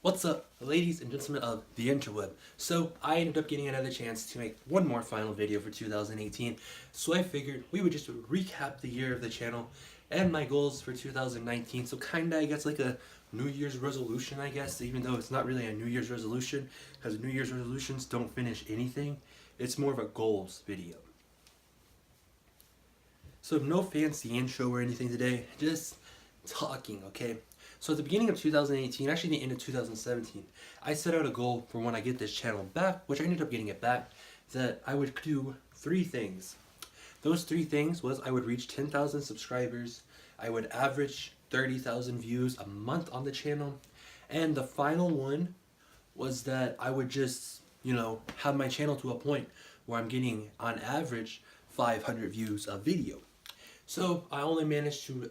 What's up, ladies and gentlemen of the interweb? So I ended up getting another chance to make one more final video for 2018, so I figured we would just recap the year of the channel and my goals for 2019. So kinda, I guess, like a New Year's resolution, I guess, even though it's not really a New Year's resolution, because New Year's resolutions don't finish anything. It's more of a goals video. So no fancy intro or anything today, just talking, okay? So at the beginning of 2018, actually the end of 2017, I set out a goal for when I get this channel back, which I ended up getting it back, that I would do 3 things. Those 3 things was I would reach 10,000 subscribers, I would average 30,000 views a month on the channel, and the final one was that I would just, have my channel to a point where I'm getting, on average, 500 views a video. So I only managed to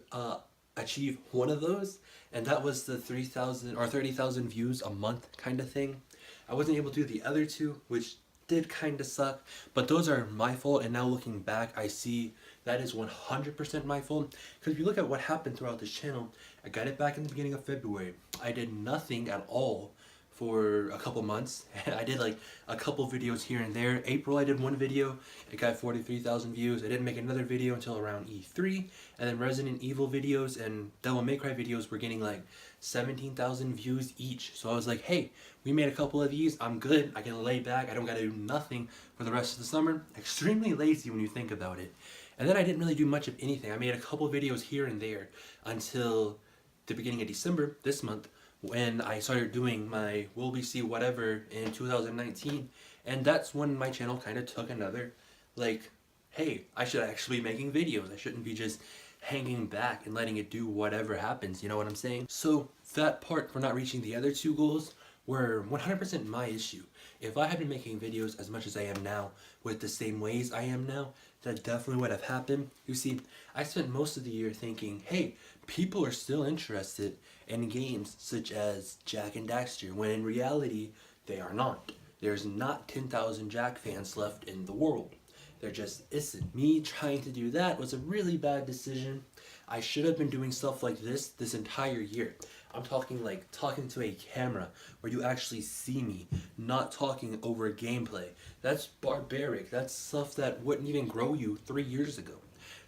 achieve one of those, and that was the 3,000 or 30,000 views a month kind of thing. I wasn't able to do the other two, which did kind of suck, but those are my fault, and now looking back, I see that is 100% my fault. Because if you look at what happened throughout this channel, I got it back in the beginning of February. I did nothing at all for a couple months. I did like a couple videos here and there. April I did one video, it got 43,000 views. I didn't make another video until around E3, and then Resident Evil videos and Devil May Cry videos were getting like 17,000 views each. So I was like, hey, we made a couple of these, I'm good, I can lay back, I don't gotta do nothing for the rest of the summer. Extremely lazy when you think about it. And then I didn't really do much of anything. I made a couple videos here and there until the beginning of December, this month, when I started doing my Will We See Whatever in 2019, and that's when my channel kind of took another, like, hey, I should actually be making videos. I shouldn't be just hanging back and letting it do whatever happens, you know what I'm saying? So that part for not reaching the other 2 goals were 100% my issue. If I had been making videos as much as I am now, with the same ways I am now, that definitely would have happened. You see, I spent most of the year thinking, hey, people are still interested in games such as Jak and Daxter, when in reality, they are not. There's not 10,000 Jak fans left in the world. There just isn't. Me trying to do that was a really bad decision. I should have been doing stuff like this entire year. I'm talking like talking to a camera where you actually see me, not talking over gameplay. That's barbaric. That's stuff that wouldn't even grow you 3 years ago.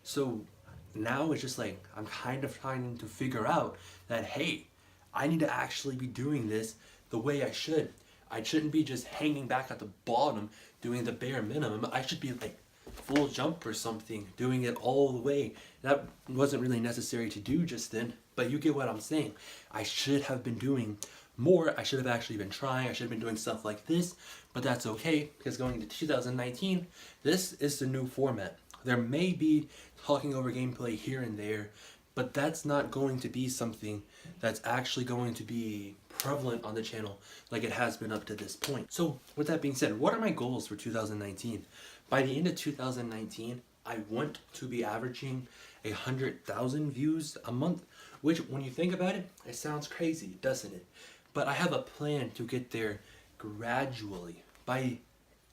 So now it's just like I'm kind of trying to figure out that, hey, I need to actually be doing this the way I should. I shouldn't be just hanging back at the bottom doing the bare minimum. I should be like full jump or something, doing it all the way. That wasn't really necessary to do just then, but you get what I'm saying. I should have been doing more. I should have actually been trying. I should have been doing stuff like this, but that's okay, because going into 2019, this is the new format. There may be talking over gameplay here and there, but that's not going to be something that's actually going to be prevalent on the channel like it has been up to this point. So with that being said, what are my goals for 2019? By the end of 2019, I want to be averaging 100,000 views a month, which when you think about it, it sounds crazy, doesn't it? But I have a plan to get there gradually. By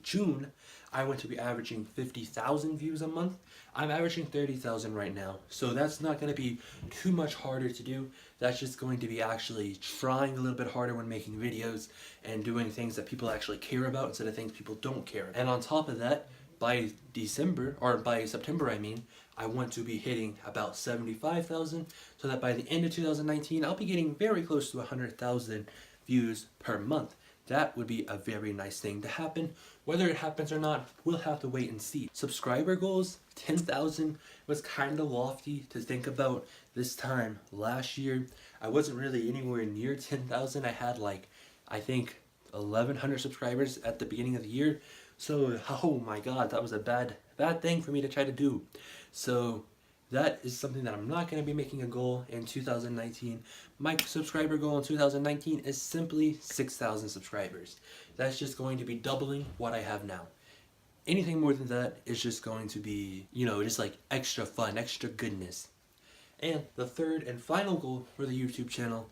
June, I want to be averaging 50,000 views a month. I'm averaging 30,000 right now, so that's not going to be too much harder to do. That's just going to be actually trying a little bit harder when making videos and doing things that people actually care about instead of things people don't care about. And on top of that, by December, or by September I mean, I want to be hitting about 75,000, so that by the end of 2019, I'll be getting very close to 100,000 views per month. That would be a very nice thing to happen. Whether it happens or not, we'll have to wait and see. Subscriber goals, 10,000 was kind of lofty to think about this time last year. I wasn't really anywhere near 10,000. I had like, I think 1,100 subscribers at the beginning of the year. So, oh my god, that was a bad thing for me to try to do. So that is something that I'm not going to be making a goal in 2019. My subscriber goal in 2019 is simply 6,000 subscribers. That's just going to be doubling what I have now. Anything more than that is just going to be, just like extra fun, extra goodness. And the third and final goal for the YouTube channel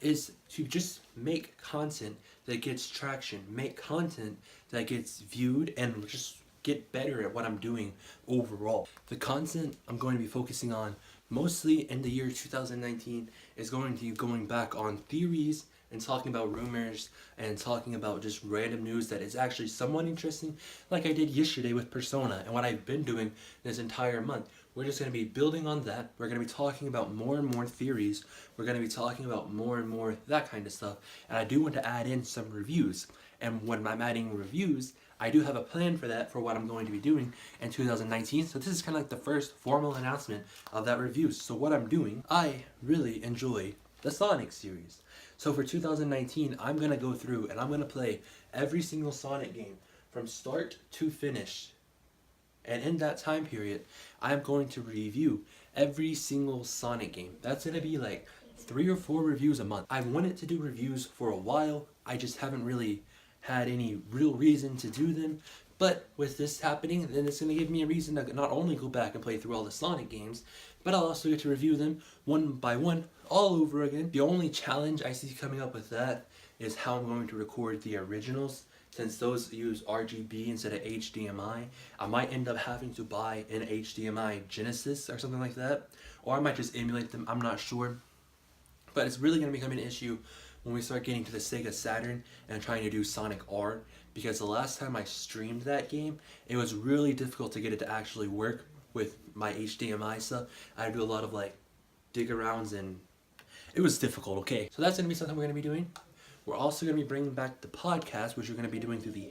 is to just make content that gets traction, make content that gets viewed, and just get better at what I'm doing overall. The content I'm going to be focusing on mostly in the year 2019 is going to be going back on theories and talking about rumors and talking about just random news that is actually somewhat interesting, like I did yesterday with Persona and what I've been doing this entire month. We're just going to be building on that. We're going to be talking about more and more theories. We're going to be talking about more and more that kind of stuff. And I do want to add in some reviews. And when I'm adding reviews, I do have a plan for that, for what I'm going to be doing in 2019. So this is kind of like the first formal announcement of that review. So what I'm doing, I really enjoy the Sonic series. So for 2019, I'm going to go through and I'm going to play every single Sonic game from start to finish. And in that time period, I'm going to review every single Sonic game. That's going to be like 3 or 4 reviews a month. I've wanted to do reviews for a while. I just haven't really had any real reason to do them. But with this happening, then it's going to give me a reason to not only go back and play through all the Sonic games, but I'll also get to review them one by one all over again. The only challenge I see coming up with that is how I'm going to record the originals. Since those use RGB instead of HDMI, I might end up having to buy an HDMI Genesis or something like that. Or I might just emulate them, I'm not sure. But it's really going to become an issue when we start getting to the Sega Saturn and trying to do Sonic R. Because the last time I streamed that game, it was really difficult to get it to actually work with my HDMI stuff. I had to do a lot of like dig arounds and it was difficult, okay. So that's going to be something we're going to be doing. We're also going to be bringing back the podcast, which we're going to be doing through the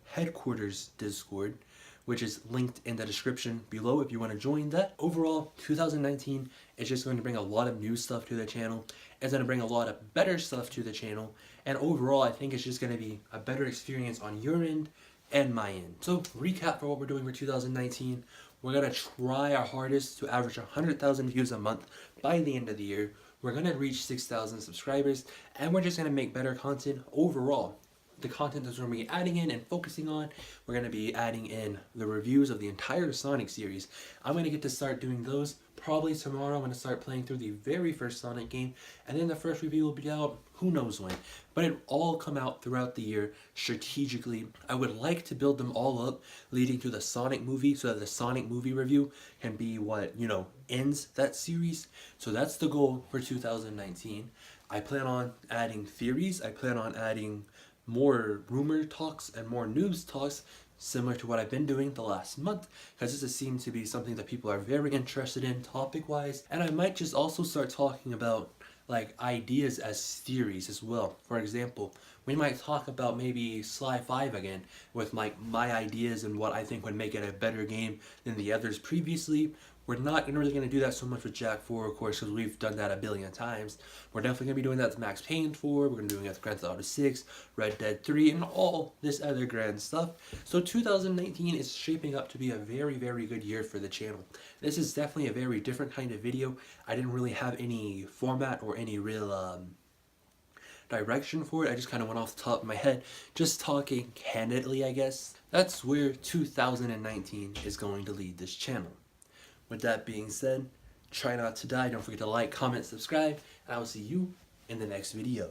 Headquarters Discord, which is linked in the description below if you want to join that. Overall, 2019 is just going to bring a lot of new stuff to the channel. It's going to bring a lot of better stuff to the channel. And overall, I think it's just going to be a better experience on your end and my end. So, recap for what we're doing for 2019. We're going to try our hardest to average 100,000 views a month by the end of the year. We're going to reach 6,000 subscribers, and we're just going to make better content overall. The content that we're going to be adding in and focusing on, we're going to be adding in the reviews of the entire Sonic series. I'm going to get to start doing those probably tomorrow. I'm going to start playing through the very first Sonic game, and then the first review will be out who knows when. But it'll all come out throughout the year strategically. I would like to build them all up leading to the Sonic movie, so that the Sonic movie review can be what, ends that series. So that's the goal for 2019. I plan on adding theories. I plan on adding more rumor talks and more news talks, similar to what I've been doing the last month, because this seems to be something that people are very interested in topic wise. And I might just also start talking about like ideas as theories as well. For example, we might talk about maybe Sly 5 again with like my ideas and what I think would make it a better game than the others previously. We're not really going to do that so much with Jak 4, of course, because we've done that a billion times. We're definitely going to be doing that with Max Payne 4, we're going to be doing it with Grand Theft Auto 6, Red Dead 3, and all this other grand stuff. So 2019 is shaping up to be a very, very good year for the channel. This is definitely a very different kind of video. I didn't really have any format or any real direction for it. I just kind of went off the top of my head, just talking candidly, I guess. That's where 2019 is going to lead this channel. With that being said, try not to die. Don't forget to like, comment, subscribe, and I will see you in the next video.